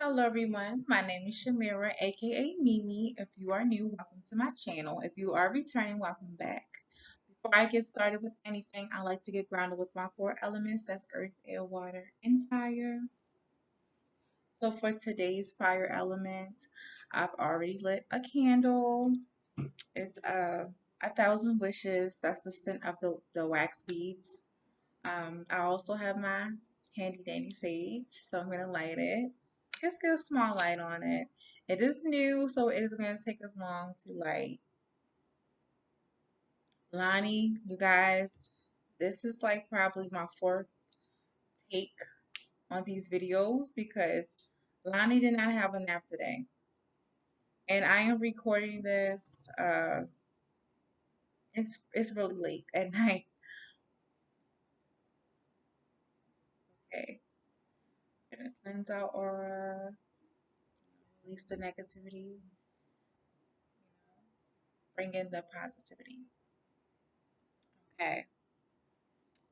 Hello everyone, my name is Shamira, aka Mimi. If you are new, welcome to my channel. If you are returning, welcome back. Before I get started with anything, I like to get grounded with my four elements, that's earth, air, water, and fire. So for today's fire element, I've already lit a candle. It's a thousand wishes. That's the scent of the wax beads. I also have my handy dandy sage, so I'm gonna light it. Just get a small light on it. It is new, so it is gonna take us long to light. Lonnie, you guys, this is like probably my fourth take on these videos because Lonnie did not have a nap today. And I am recording this. It's really late at night. Okay. Gonna cleanse our aura, release the negativity, bring in the positivity. Okay.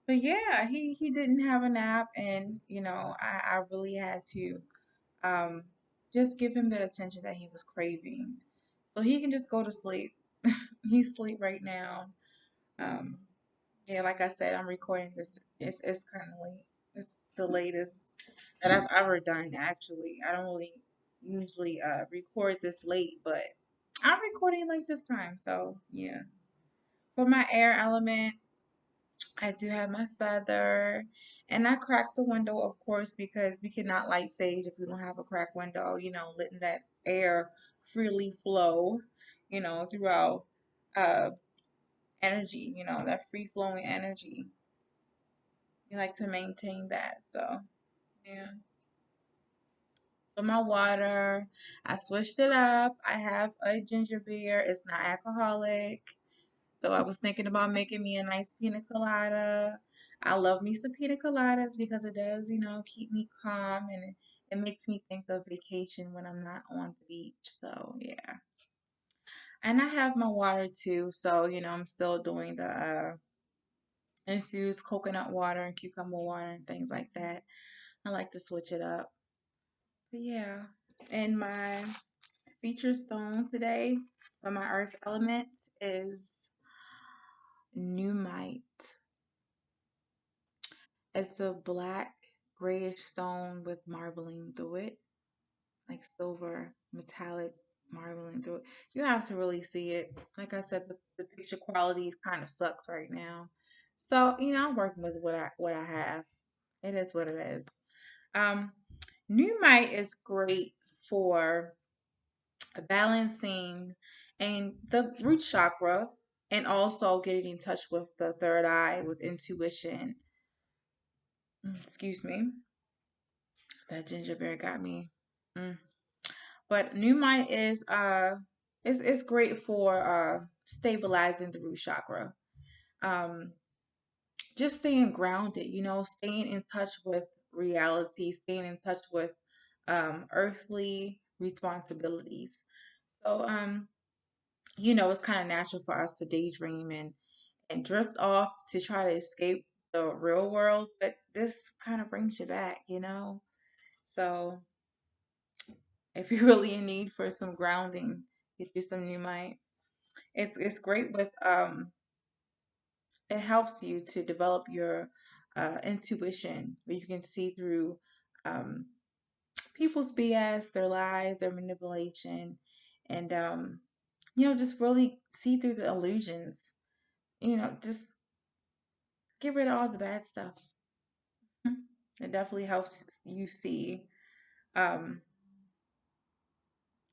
But yeah, he didn't have a nap, and I really had to um just give him that attention that he was craving. So he can just go to sleep. He's asleep right now. Um yeah, like I said, I'm recording this. It's kind of late. It's the latest that I've ever done actually. I don't really usually record this late, but I'm recording late this time. So, yeah. For my air element, I do have my feather, and I cracked the window, of course, because we cannot light sage if we don't have a cracked window, letting that air freely flow, throughout uh, energy, that free flowing energy. We like to maintain that. So, yeah. For my water, I switched it up. I have a ginger beer, it's not alcoholic. So I was thinking about making me a nice pina colada. I love me some pina coladas because it does, keep me calm, and it makes me think of vacation when I'm not on the beach. So yeah. And I have my water too. So, I'm still doing the infused coconut water and cucumber water and things like that. I like to switch it up. But yeah. And my feature stone today for my earth element is Nuumite. It's a black grayish stone with marbling through it, like silver metallic marbling through it. You have to really see it. Like I said, the picture quality kind of sucks right now. So, I'm working with what I have. It is what it is. Um, Nuumite is great for balancing and the root chakra, and also getting in touch with the third eye with intuition. Excuse me. That ginger beer got me. Mm. But Nuumite is great for stabilizing the root chakra. Um, just staying grounded, staying in touch with reality, staying in touch with earthly responsibilities. So it's kind of natural for us to daydream and drift off to try to escape the real world, but this kind of brings you back. So if you're really in need for some grounding, get you some Numite. It's great with it helps you to develop your intuition, where you can see through um people's BS, their lies, their manipulation, and just really see through the illusions. Just get rid of all the bad stuff. It definitely helps you see um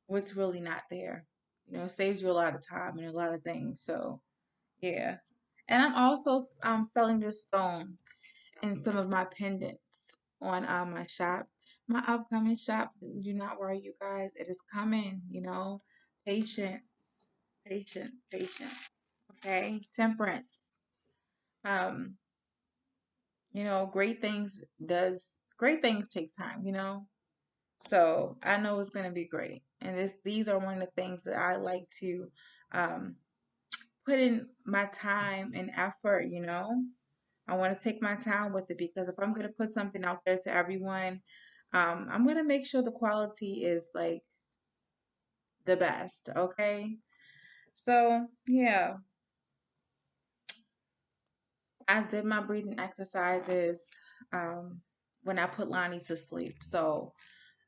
what's really not there. It saves you a lot of time and a lot of things. So yeah. And I'm also selling this stone in some of my pendants on my shop. My upcoming shop. Do not worry, you guys. It is coming. Patience. Patience. Patience. Okay. Temperance. Um, great things take time. So I know it's gonna be great. And these are one of the things that I like to um put in my time and effort. I want to take my time with it because if I'm going to put something out there to everyone, I'm gonna make sure the quality is like the best, okay? So yeah, I did my breathing exercises um when I put Lonnie to sleep. So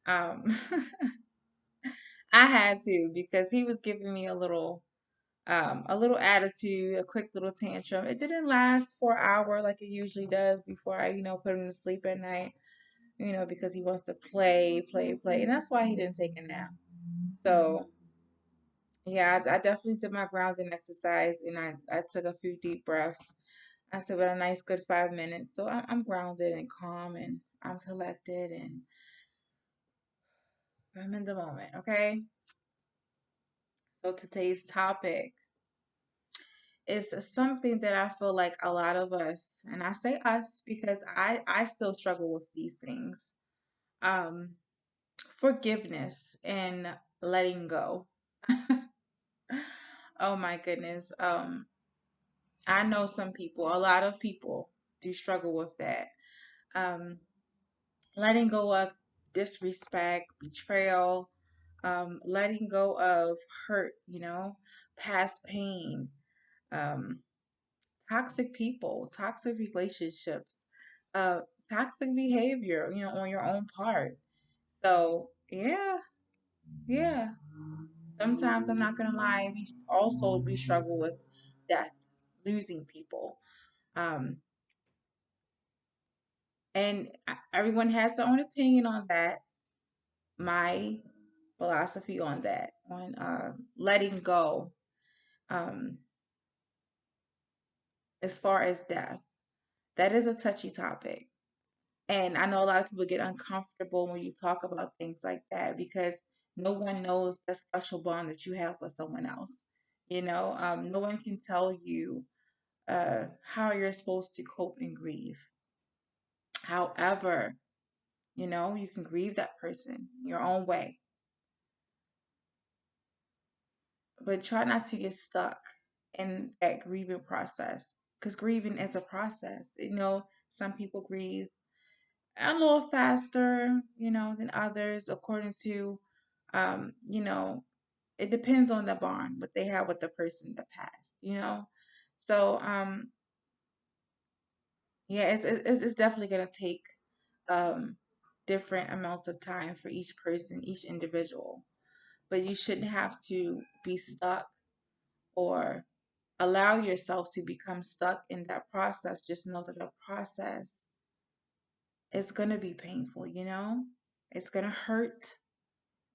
um I had to because he was giving me a little attitude, a quick little tantrum. It didn't last for an hour like it usually does before I, put him to sleep at night, because he wants to play, play, play. And that's why he didn't take a nap. So, yeah, I definitely did my grounding exercise and I took a few deep breaths. I said, about a nice good 5 minutes. So I'm grounded and calm and I'm collected and I'm in the moment, okay? So today's topic is something that I feel like a lot of us, and I say us because I still struggle with these things. Um, Forgiveness and letting go. Oh my goodness. I know some people, a lot of people do struggle with that. Um, Letting go of disrespect, betrayal, letting go of hurt, past pain, um, toxic people, toxic relationships, uh, toxic behavior, on your own part. So yeah, yeah. Sometimes I'm not gonna lie, we struggle with death, losing people. Um, and everyone has their own opinion on that. My philosophy on that, on letting go, um, as far as death, that is a touchy topic. And I know a lot of people get uncomfortable when you talk about things like that because no one knows the special bond that you have with someone else. No one can tell you how you're supposed to cope and grieve. However, you can grieve that person your own way, but try not to get stuck in that grieving process because grieving is a process. Some people grieve a little faster, than others, according to, you know, it depends on the bond, what they have with the person that passed. So, yeah, it's definitely gonna take um different amounts of time for each person, each individual. But you shouldn't have to be stuck or allow yourself to become stuck in that process. Just know that the process is gonna be painful. It's gonna hurt,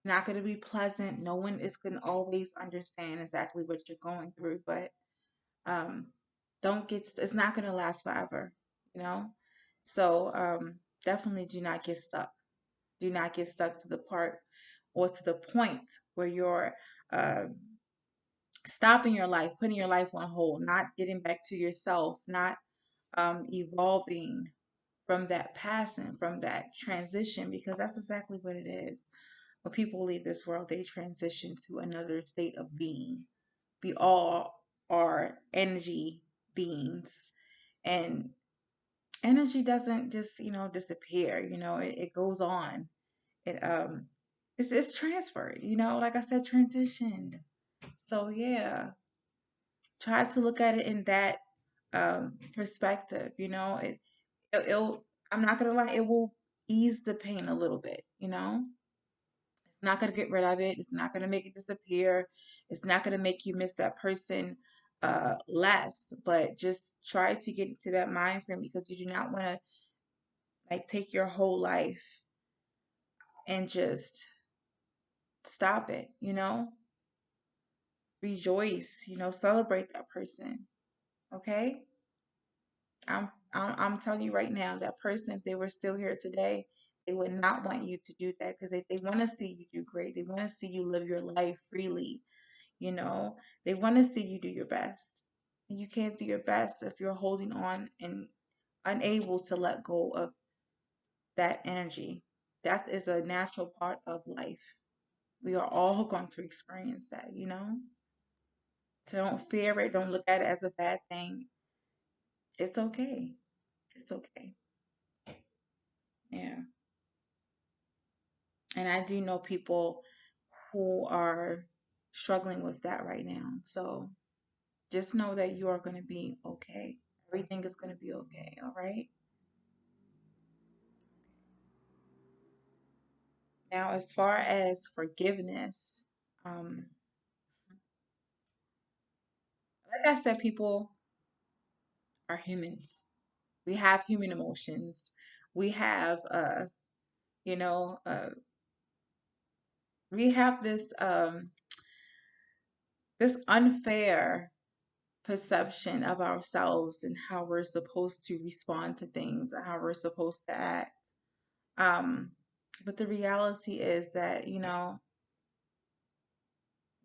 not going to be pleasant. No one is going to always understand exactly what you're going through, but um, don't get, it's not going to last forever, you know? So definitely do not get stuck. Do not get stuck to the part or to the point where you're uh, stopping your life, putting your life on hold, not getting back to yourself, not evolving from that passing, from that transition, because that's exactly what it is. When people leave this world, they transition to another state of being. We all are energy beings, and energy doesn't just disappear. It goes on. It's transferred. Like I said, transitioned. So yeah, try to look at it in that perspective. It'll. I'm not gonna lie. It will ease the pain a little bit. It's not going to get rid of it. It's not going to make it disappear. It's not going to make you miss that person less. But just try to get into that mind frame because you do not want to like take your whole life and just stop it. Rejoice, celebrate that person. Okay? I'm telling you right now, that person, if they were still here today, they would not want you to do that because they want to see you do great. They want to see you live your life freely. You know, they want to see you do your best. And you can't do your best if you're holding on and unable to let go of that energy. That is a natural part of life. We are all going to experience that. So don't fear it. Don't look at it as a bad thing. It's okay. It's okay. Yeah. And I do know people who are struggling with that right now. So just know that you are going to be okay. Everything is going to be okay. All right. Now, as far as forgiveness, um, like I said, people are humans. We have human emotions. We have, you know, we have this unfair perception of ourselves and how we're supposed to respond to things and how we're supposed to act. Um, but the reality is that,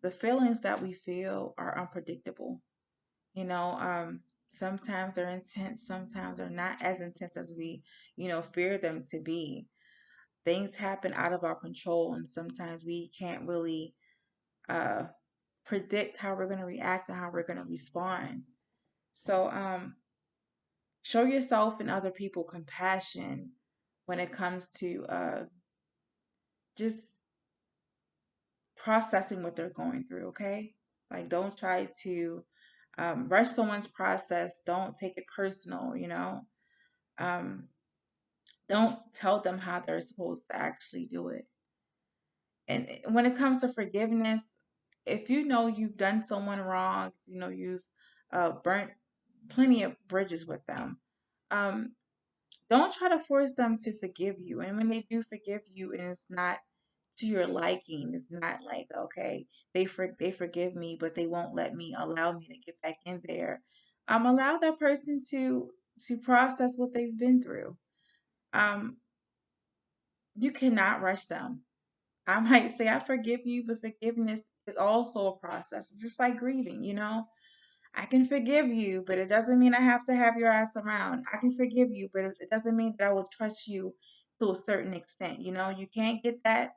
the feelings that we feel are unpredictable. Sometimes they're intense, sometimes they're not as intense as we, fear them to be. Things happen out of our control, and sometimes we can't really uh, predict how we're going to react and how we're going to respond. So, show yourself and other people compassion when it comes to just processing what they're going through, okay? Like, don't try to rush someone's process. Don't take it personal. Um, don't tell them how they're supposed to actually do it. And when it comes to forgiveness, if you know you've done someone wrong, you've burnt plenty of bridges with them. Um, don't try to force them to forgive you. And when they do forgive you, and it's not to your liking, it's not like, okay, they forgive me, but they won't allow me to get back in there. Allow that person to process what they've been through. Um, you cannot rush them. I might say I forgive you, but forgiveness is also a process. It's just like grieving. I can forgive you, but it doesn't mean I have to have your ass around. I can forgive you, but it doesn't mean that I will trust you to a certain extent. You can't get that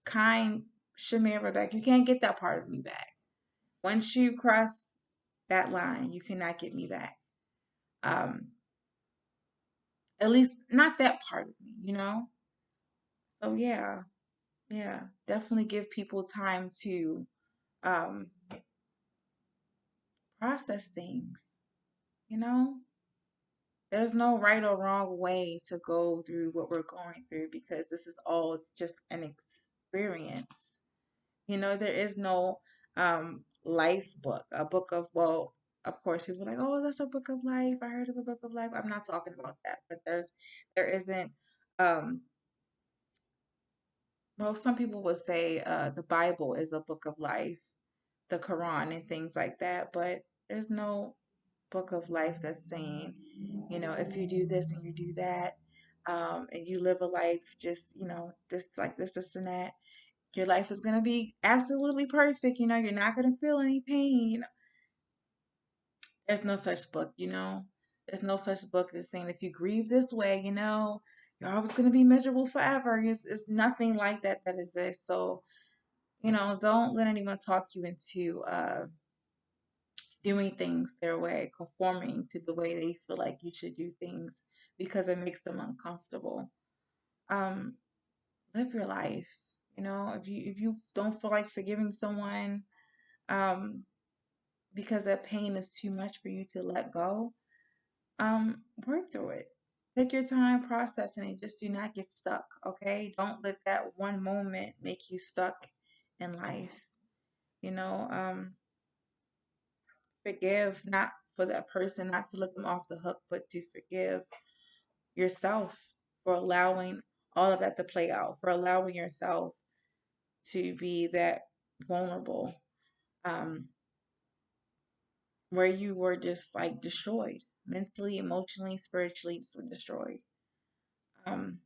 kind Shamira back. You can't get that part of me back. Once you cross that line, you cannot get me back. Um, at least not that part of me. So yeah, definitely give people time to um process things. You know, there's no right or wrong way to go through what we're going through because this is all just an experience. There is no life book, a book of, well, of course people are like, oh, that's a book of life. I heard of a book of life. I'm not talking about that, but there isn't um well, some people would say the Bible is a book of life, the Quran and things like that, but there's no book of life that's saying, if you do this and you do that, and you live a life just, this like this and that, your life is gonna be absolutely perfect. You're not gonna feel any pain. There's no such book. There's no such book that's saying if you grieve this way, you're always gonna be miserable forever. It's nothing like that exists. So, don't let anyone talk you into doing things their way, conforming to the way they feel like you should do things because it makes them uncomfortable. Um, live your life. If you don't feel like forgiving someone, um, because that pain is too much for you to let go, work through it. Take your time processing it. Just do not get stuck, okay? Don't let that one moment make you stuck in life. You know, um, Forgive not for that person, not to let them off the hook, but to forgive yourself for allowing all of that to play out, for allowing yourself to be that vulnerable, um, where you were just like destroyed mentally, emotionally, spiritually, destroyed. Um,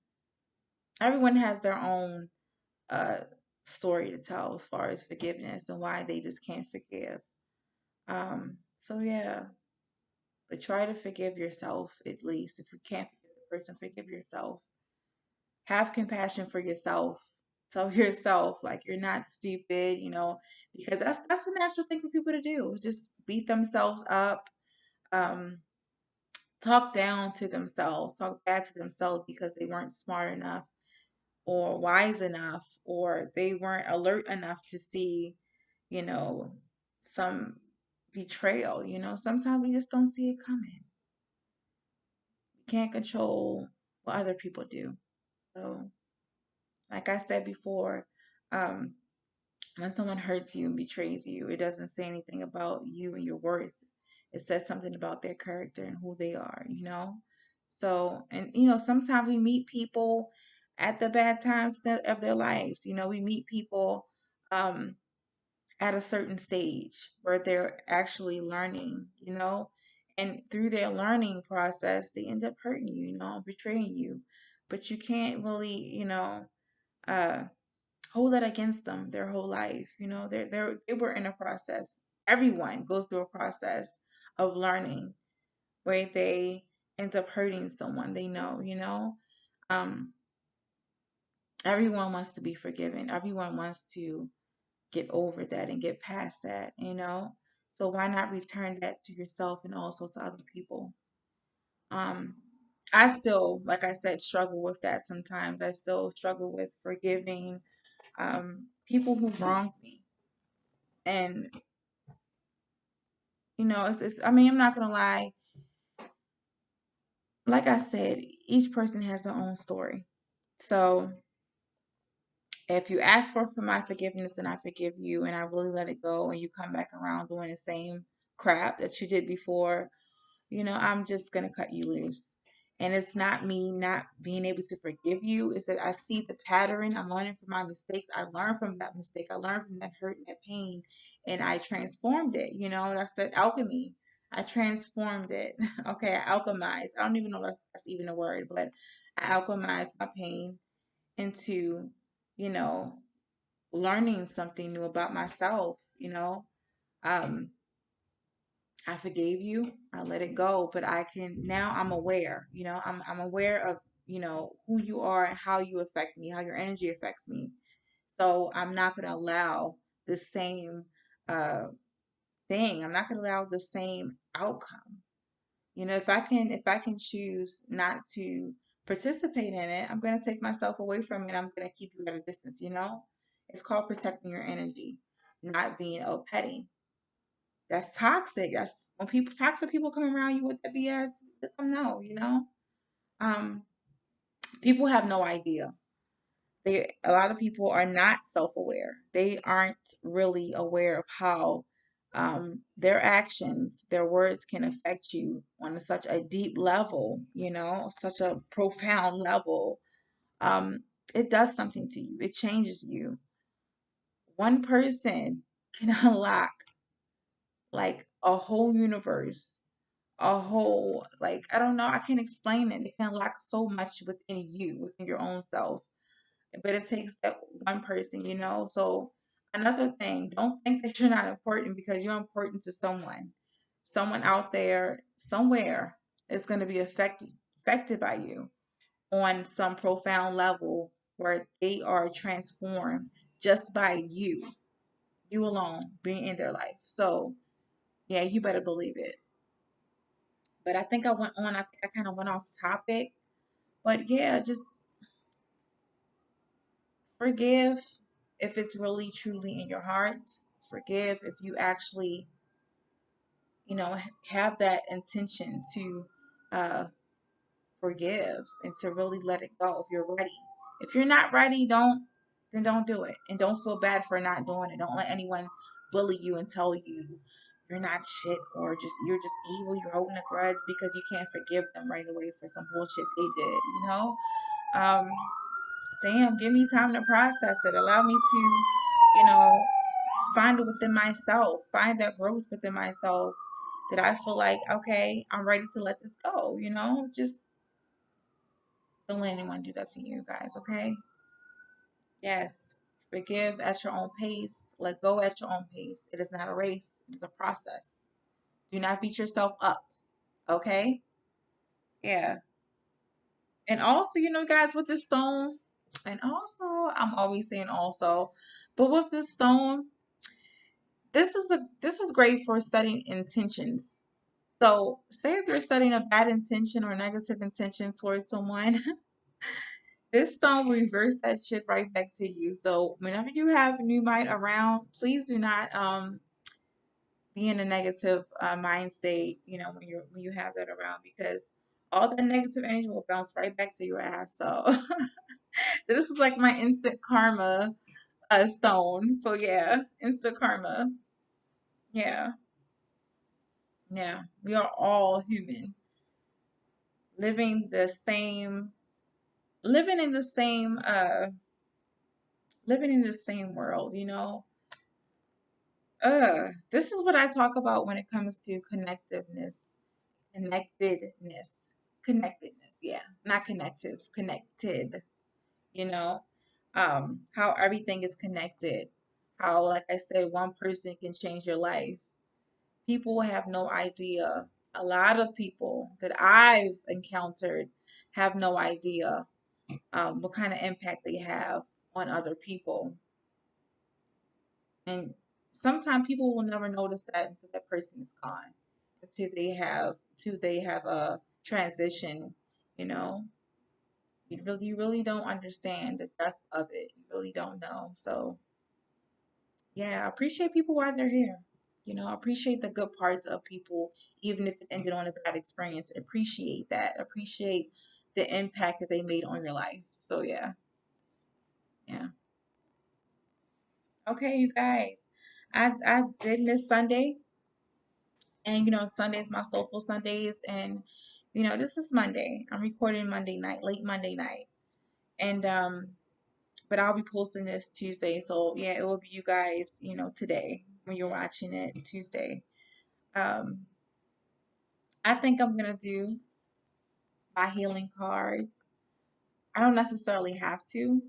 Everyone has their own uh, story to tell as far as forgiveness and why they just can't forgive. So yeah, but try to forgive yourself at least. If you can't forgive the person, forgive yourself. Have compassion for yourself. Tell yourself like you're not stupid, because that's a natural thing for people to do. Just beat themselves up, um, talk down to themselves, talk bad to themselves because they weren't smart enough or wise enough, or they weren't alert enough to see, you know, some betrayal. Sometimes we just don't see it coming. We can't control what other people do. So, like I said before, um, when someone hurts you and betrays you, it doesn't say anything about you and your worth. It says something about their character and who they are. So, and sometimes we meet people at the bad times of their lives. We meet people um, at a certain stage where they're actually learning. And through their learning process, they end up hurting you, betraying you. But you can't really, uh, hold that against them their whole life. They were in a process. Everyone goes through a process of learning where they end up hurting someone they know. Um, everyone wants to be forgiven. Everyone wants to get over that and get past that. So why not return that to yourself and also to other people? Um, I still, like I said, struggle with that sometimes. I still struggle with forgiving people who wronged me. And I mean, I'm not gonna lie. Like I said, each person has their own story. So if you ask for my forgiveness and I forgive you and I really let it go and you come back around doing the same crap that you did before, I'm just going to cut you loose. And it's not me not being able to forgive you. It's that I see the pattern. I'm learning from my mistakes. I learned from that mistake. I learned from that hurt and that pain. And I transformed it. That's the alchemy. I transformed it. Okay, I alchemized. I don't even know if that's even a word, but I alchemized my pain into, you know, learning something new about myself. Um, I forgave you. I let it go, but I can now I'm aware, I'm aware of, who you are and how you affect me, how your energy affects me. So I'm not going to allow the same uh thing. I'm not going to allow the same outcome. If I can choose not to participate in it, I'm going to take myself away from it. I'm going to keep you at a distance. It's called protecting your energy, not being petty. That's toxic. That's when toxic people come around you with that BS, let them know. Um, People have no idea. A lot of people are not self-aware. They aren't really aware of how their actions, their words can affect you on such a deep level, such a profound level. Um, it does something to you. It changes you. One person can unlock like a whole universe, a whole, like, I don't know, I can't explain it. It can unlock so much within you, within your own self. But it takes that one person. So another thing, don't think that you're not important because you're important to someone. Someone out there, somewhere, is going to be affected by you on some profound level where they are transformed just by you alone being in their life. So yeah, you better believe it. But I think I went on. I think I kind of went off topic. But yeah, just forgive if it's really truly in your heart. Forgive if you actually, have that intention to uh, forgive and to really let it go if you're ready. If you're not ready, don't do it. And don't feel bad for not doing it. Don't let anyone bully you and tell you you're not shit or just you're just evil, you're holding a grudge because you can't forgive them right away for some bullshit they did. Um, damn, give me time to process it. Allow me to, find it within myself, find that growth within myself that I feel like, okay, I'm ready to let this go. Just don't let anyone do that to you guys, okay? Yes. Forgive at your own pace. Let go at your own pace. It is not a race, it is a process. Do not beat yourself up, okay? Yeah. And also, guys, with this stone, and also, I'm always saying also, but with this stone, this is great for setting intentions. So, say if you're setting a bad intention or negative intention towards someone, This stone will reverse that shit right back to you. So whenever you have Nuumite around, please do not be in a negative mind state. You know, when you have that around, because all that negative energy will bounce right back to your ass. So this is like my instant karma stone. So yeah, instant karma. Yeah, yeah. We are all human, living the same, living in the same, living in the same world. You know, this is what I talk about when it comes to connectedness, connectedness. Yeah, not connective, connected. You know, how everything is connected. How, like I said, one person can change your life. People have no idea. A lot of people that I've encountered have no idea what kind of impact they have on other people. And sometimes people will never notice that until that person is gone, until they have a transition. You know, you really don't understand the depth of it. You really don't know. So yeah, I appreciate people while they're here. You know, appreciate the good parts of people, even if it ended on a bad experience. Appreciate that. Appreciate the impact that they made on your life. So yeah, yeah. Okay, you guys. I did miss Sunday, and you know, Sundays my soulful Sundays, and you know, this is Monday. I'm recording Monday night, late Monday night, and but I'll be posting this Tuesday. So yeah, it will be you guys, you know, today when you're watching it Tuesday. Um, I think I'm gonna do my healing card. I don't necessarily have to.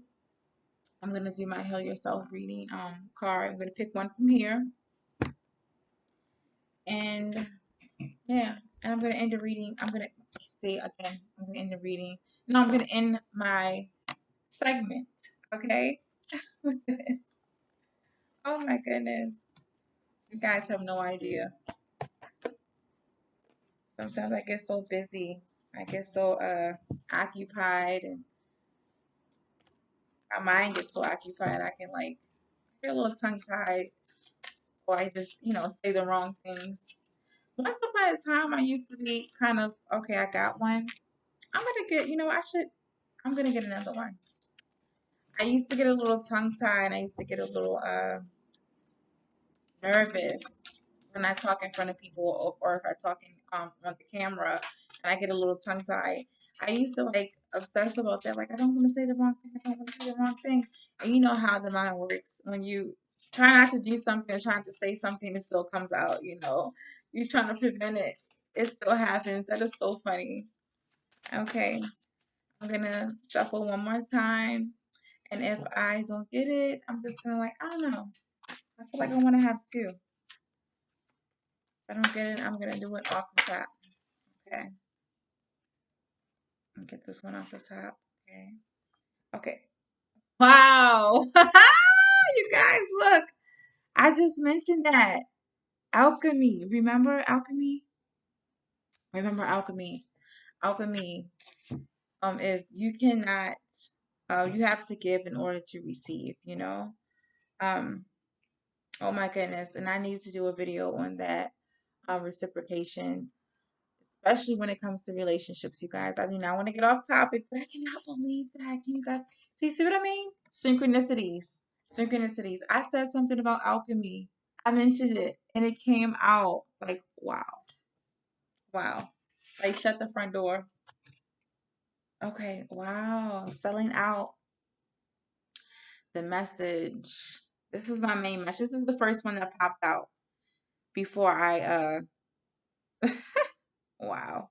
I'm gonna do my Heal Yourself reading card. I'm gonna pick one from here, and yeah, and I'm gonna end the reading. I'm gonna say again. I'm gonna end the reading. No, I'm gonna end my segment. Okay, with this. Oh my goodness, you guys have no idea. Sometimes I get so busy. I get so occupied, and my mind gets so occupied. I can like get a little tongue tied, or I just say the wrong things. Once upon a time, I used to be kind of okay. I got one. I'm gonna get. I should. I'm gonna get another one. I used to get a little tongue tied. I used to get a little nervous when I talk in front of people, or if I talk on the camera, and I get a little tongue tied. I used to like obsess about that. Like I don't want to say the wrong thing. I don't want to say the wrong thing. And you know how the mind works when you try not to do something or trying to say something, it still comes out. You're trying to prevent it. It still happens. That is so funny. Okay, I'm gonna shuffle one more time, and if I don't get it, I'm just gonna I don't know. I feel like I want to have two. If I don't get it, I'm gonna do it off the top. Okay, I'll get this one off the top. Okay. Okay. Wow. You guys, look. I just mentioned that. Alchemy. Remember alchemy? Remember alchemy. Alchemy is you cannot you have to give in order to receive. Um oh my goodness. And I need to do a video on that reciprocation, especially when it comes to relationships, you guys. I do not want to get off topic, but I cannot believe that. Can you guys see what I mean? Synchronicities. Synchronicities. I said something about alchemy. I mentioned it and it came out like, wow. Wow. Like, shut the front door. Okay. Wow. Selling out. The message. This is my main message. This is the first one that popped out before wow.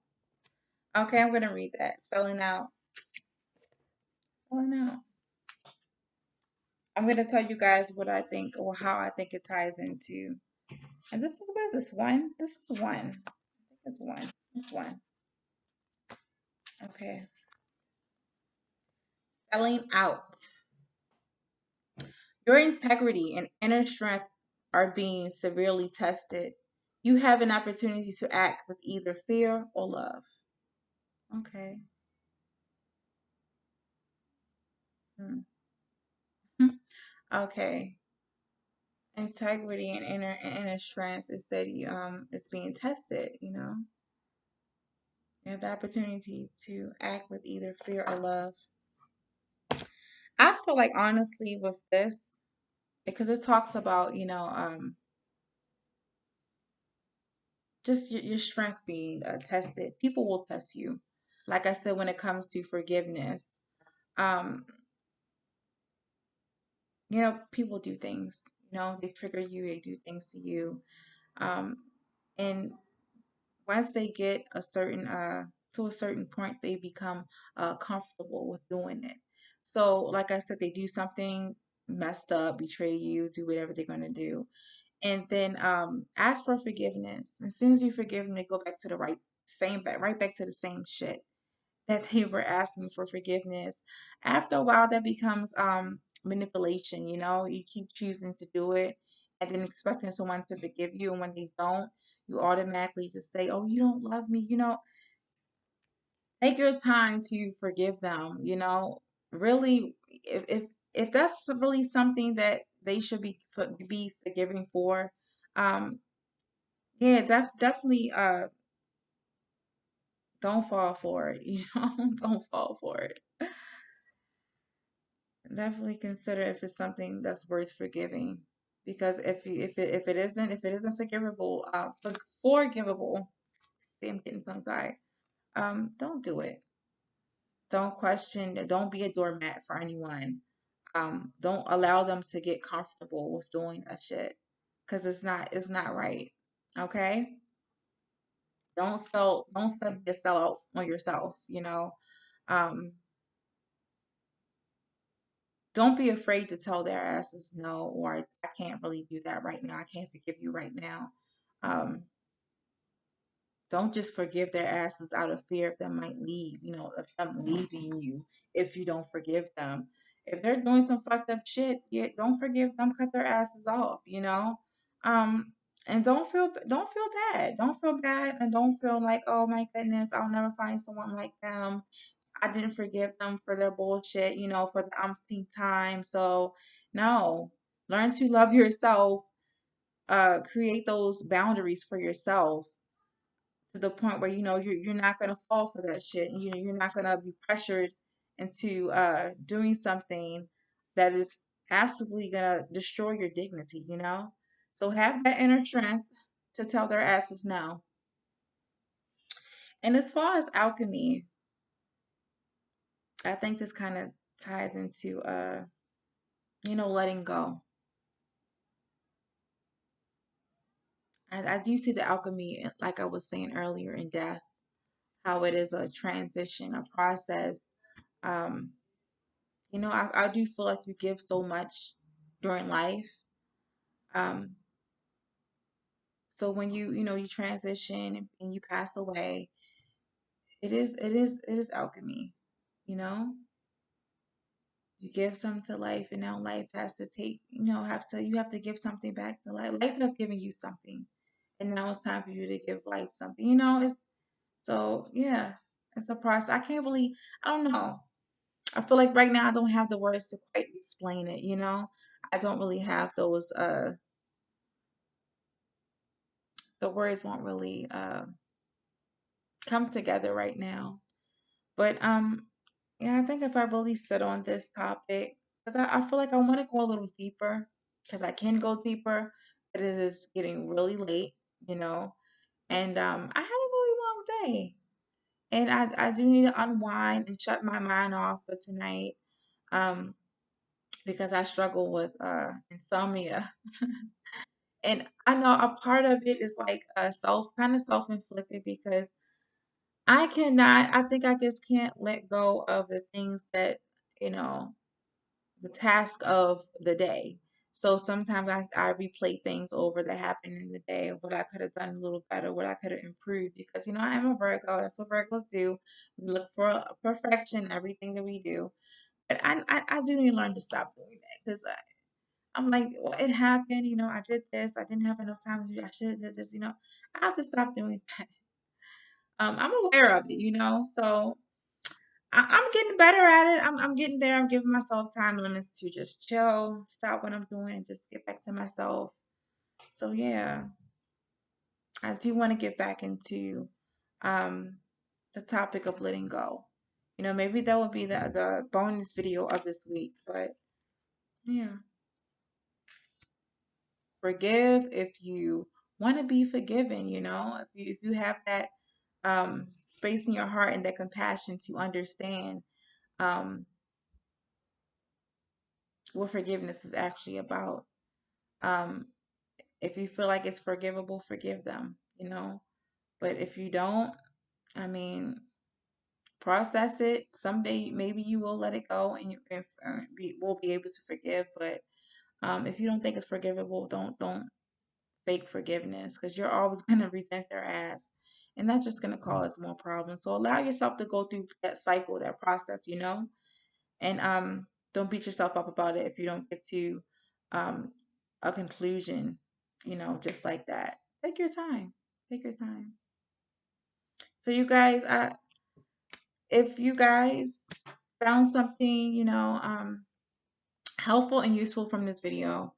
Okay, I'm gonna read that. Selling out. Selling out. I'm gonna tell you guys what I think or how I think it ties into. And this is what is this one? This is one. I think it's one. It's one. Okay. Selling out. Your integrity and inner strength are being severely tested. You have an opportunity to act with either fear or love. Okay. Mm. Okay. Integrity and inner strength is said is being tested, you know. You have the opportunity to act with either fear or love. I feel like honestly with this, because it talks about, just your strength being tested. People will test you. Like I said, when it comes to forgiveness, um, people do things. They trigger you, they do things to you. Um, and once they get to a certain point, they become comfortable with doing it. So, like I said, they do something messed up, betray you, do whatever they're gonna do, and then ask for forgiveness. As soon as you forgive them, they go back to the right back to the same shit that they were asking for forgiveness. After a while, that becomes manipulation. You keep choosing to do it, and then expecting someone to forgive you, and when they don't, you automatically just say, "Oh, you don't love me." Take your time to forgive them. Really, if that's really something that they should be forgiving for, um, yeah, definitely don't fall for it. Don't fall for it. Definitely consider if it's something that's worth forgiving. Because if it isn't forgivable, forgivable. See, I'm getting tongue tied. Don't do it. Don't question. Don't be a doormat for anyone. Don't allow them to get comfortable with doing that shit. Cause it's not right. Okay? Don't sell out on yourself, Um, don't be afraid to tell their asses no, or I can't really do that right now. I can't forgive you right now. Um, don't just forgive their asses out of fear of them might leave, of them leaving you if you don't forgive them. If they're doing some fucked up shit, yeah, don't forgive them, cut their asses off. Um, and don't feel bad. Don't feel bad and don't feel like, oh my goodness, I'll never find someone like them. I didn't forgive them for their bullshit, for the umpteenth time. So, no, learn to love yourself. Create those boundaries for yourself to the point where you're not gonna fall for that shit, and you're not gonna be pressured into doing something that is absolutely gonna destroy your dignity. So have that inner strength to tell their asses no. And as far as alchemy, I think this kind of ties into letting go. I do see the alchemy, like I was saying earlier, in death, how it is a transition, a process. Um, I do feel like you give so much during life. Um, so when you transition and you pass away, it is alchemy. You know, you give something to life, and now life has to take, you have to give something back to life. Life has given you something, and now it's time for you to give life something. It's so yeah, it's a process. I don't know. I feel like right now I don't have the words to quite explain it. I don't really have those the words won't really come together right now. But yeah, I think if I really sit on this topic, because I feel like I want to go a little deeper, because I can go deeper, but it is getting really late, you know. And I had a really long day. And I do need to unwind and shut my mind off for tonight. Um, because I struggle with insomnia. And I know a part of it is like kind of self-inflicted, because I think I just can't let go of the things that, you know, the task of the day. So sometimes I replay things over that happened in the day, of what I could have done a little better, what I could have improved, because, I am a Virgo. That's what Virgos do. We look for perfection in everything that we do. But I do need to learn to stop doing that, because I'm like, well, it happened. I did this. I didn't have enough time to do. I should have did this. I have to stop doing that. I'm aware of it. So I'm getting better at it. I'm getting there. I'm giving myself time limits to just chill, stop what I'm doing, and just get back to myself. So yeah, I do want to get back into um the topic of letting go. Maybe that would be the bonus video of this week. But yeah, forgive if you want to be forgiven. If you have that space in your heart and that compassion to understand um what forgiveness is actually about. Um, if you feel like it's forgivable, forgive them. But if you don't, I mean, process it. Someday, maybe you will let it go and will be able to forgive. But if you don't think it's forgivable, don't fake forgiveness because you're always gonna resent their ass, and that's just gonna cause more problems. So allow yourself to go through that cycle, that process. And don't beat yourself up about it if you don't get to um a conclusion, just like that. Take your time. Take your time. So you guys, if you guys found something helpful and useful from this video,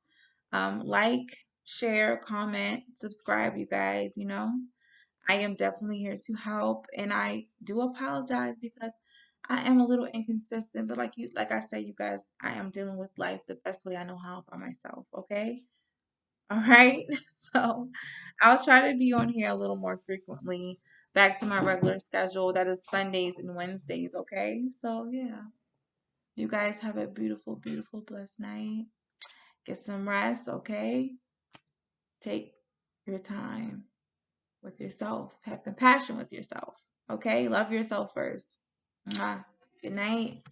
like, share, comment, subscribe, you guys. I am definitely here to help, and I do apologize because I am a little inconsistent, but like I said, you guys, I am dealing with life the best way I know how by myself, okay? All right. So I'll try to be on here a little more frequently, back to my regular schedule. That is Sundays and Wednesdays, okay? So yeah. You guys have a beautiful, beautiful, blessed night. Get some rest, okay? Take your time with yourself. Have compassion with yourself. Okay? Love yourself first. Mwah. Good night.